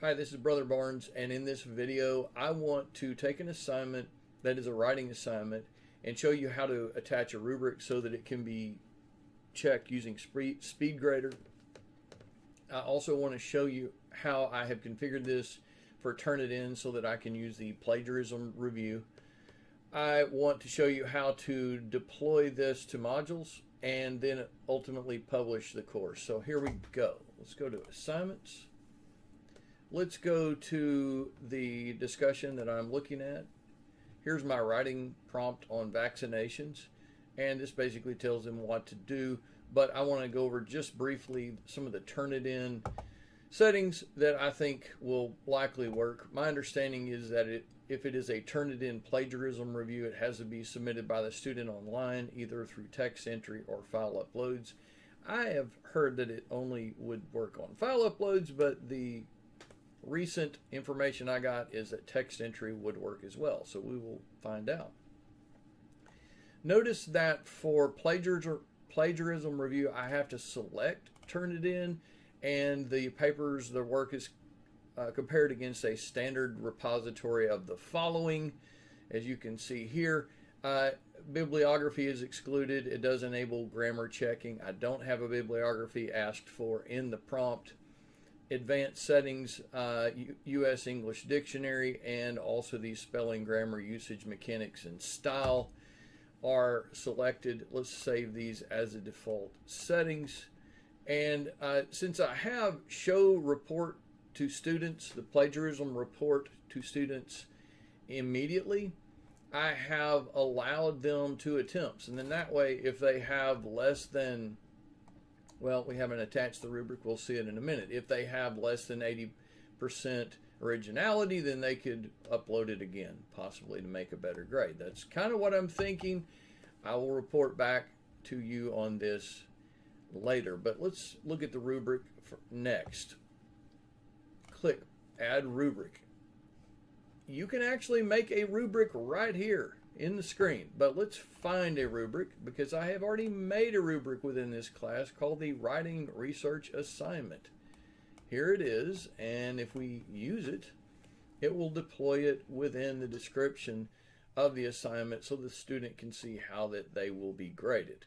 Hi, this is Brother Barnes, and in this video I want to take an assignment that is a writing assignment and show you how to attach a rubric so that it can be checked using SpeedGrader. I also want to show you how I have configured this for Turnitin so that I can use the plagiarism review. I want to show you how to deploy this to modules and then ultimately publish the course. So here we go. Let's go to assignments. Let's go to the discussion that I'm looking at. Here's my writing prompt on vaccinations, and this basically tells them what to do, but I want to go over just briefly some of the Turnitin settings that I think will likely work. My understanding is that if it is a Turnitin plagiarism review, it has to be submitted by the student online, either through text entry or file uploads. I have heard that it only would work on file uploads, but the recent information I got is that text entry would work as well, so we will find out. Notice that for plagiarism review, I have to select Turnitin, and the work is compared against a standard repository of the following. As you can see here, bibliography is excluded. It does enable grammar checking. I don't have a bibliography asked for in the prompt. Advanced settings, U.S. English Dictionary, and also the spelling, grammar, usage, mechanics, and style are selected. Let's save these as a default settings. And since I have show report to students, the plagiarism report to students immediately, I have allowed them 2 attempts. And then that way, if they have less than, well, we haven't attached the rubric, we'll see it in a minute. If they have less than 80% originality, then they could upload it again, possibly to make a better grade. That's kind of what I'm thinking. I will report back to you on this later, but let's look at the rubric next. Click Add Rubric. You can actually make a rubric right here in the screen, but let's find a rubric because I have already made a rubric within this class called the Writing Research Assignment. Here it is, and if we use it, it will deploy it within the description of the assignment so the student can see how that they will be graded.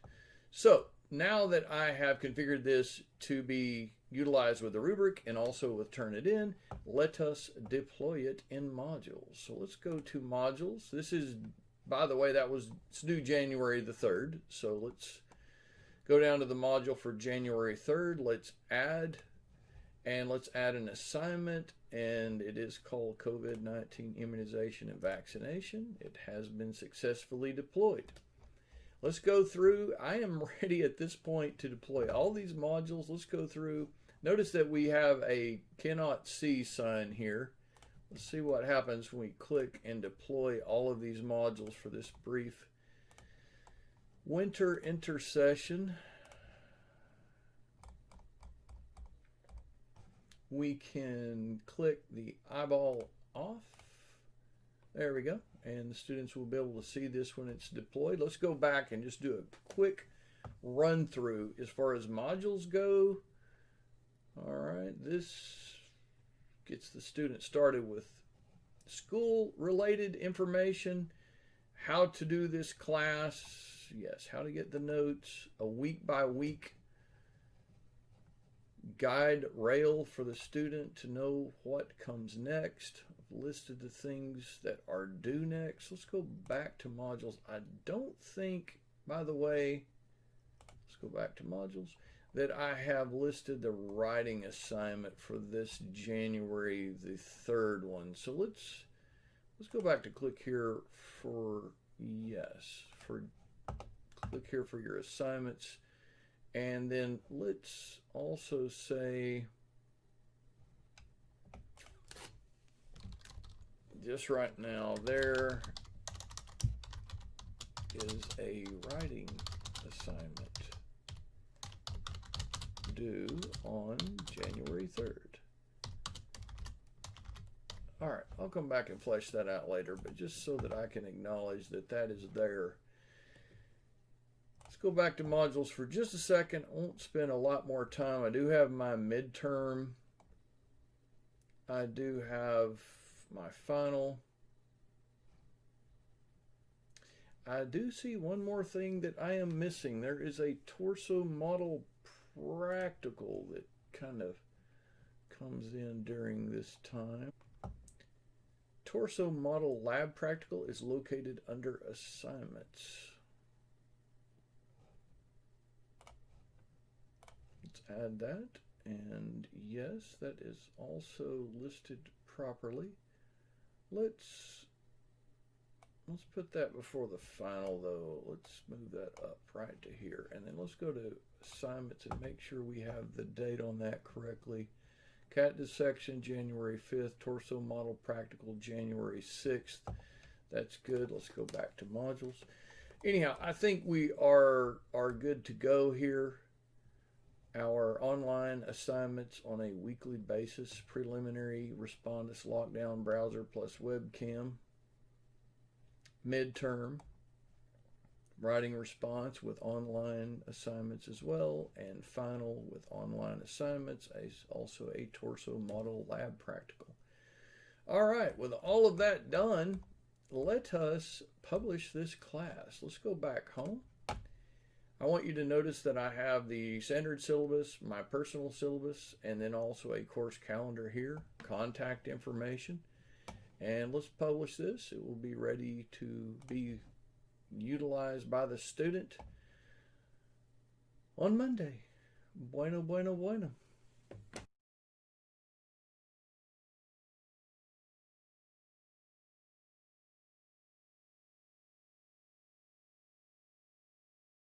So now that I have configured this to be utilized with the rubric and also with Turnitin, let us deploy it in modules. So let's go to modules. This is, by the way, it's due January the 3rd. So let's go down to the module for January 3rd. Let's add an assignment, and it is called COVID-19 immunization and vaccination. It has been successfully deployed. Let's go through. I am ready at this point to deploy all these modules. Let's go through. Notice that we have a cannot see sign here. Let's see what happens when we click and deploy all of these modules for this brief winter intersession. We can click the eyeball off. There we go. And the students will be able to see this when it's deployed. Let's go back and just do a quick run through as far as modules go. All right, this gets the student started with school-related information, how to do this class, yes, how to get the notes, a week-by-week guide rail for the student to know what comes next. I've listed the things that are due next. Let's go back to modules. I don't think, by the way, let's go back to modules, that I have listed the writing assignment for this January the 3rd one. So let's go back to click here for click here for your assignments, and then let's also say just right now there is a writing assignment due on January 3rd. All right, I'll come back and flesh that out later, but just so that I can acknowledge that that is there. Let's go back to modules for just a second. I won't spend a lot more time. I do have my midterm I do have my final. I do see one more thing that I am missing. There is a torso model practical that kind of comes in during this time. Torso model lab practical is located under assignments. Let's add that. And yes, that is also listed properly. Let's put that before the final though. Let's move that up right to here. And then let's go to assignments and make sure we have the date on that correctly. Cat dissection, January 5th. Torso model practical, January 6th. That's good. Let's go back to modules. Anyhow, I think we are good to go here. Our online assignments on a weekly basis, preliminary, respondus, lockdown, browser plus webcam, midterm, writing response with online assignments as well, and final with online assignments, as also a torso model lab practical. All right, with all of that done, let us publish this class. Let's go back home. I want you to notice that I have the standard syllabus, my personal syllabus, and then also a course calendar here, contact information. And let's publish this. It will be ready to be utilized by the student on Monday. Bueno, bueno, bueno.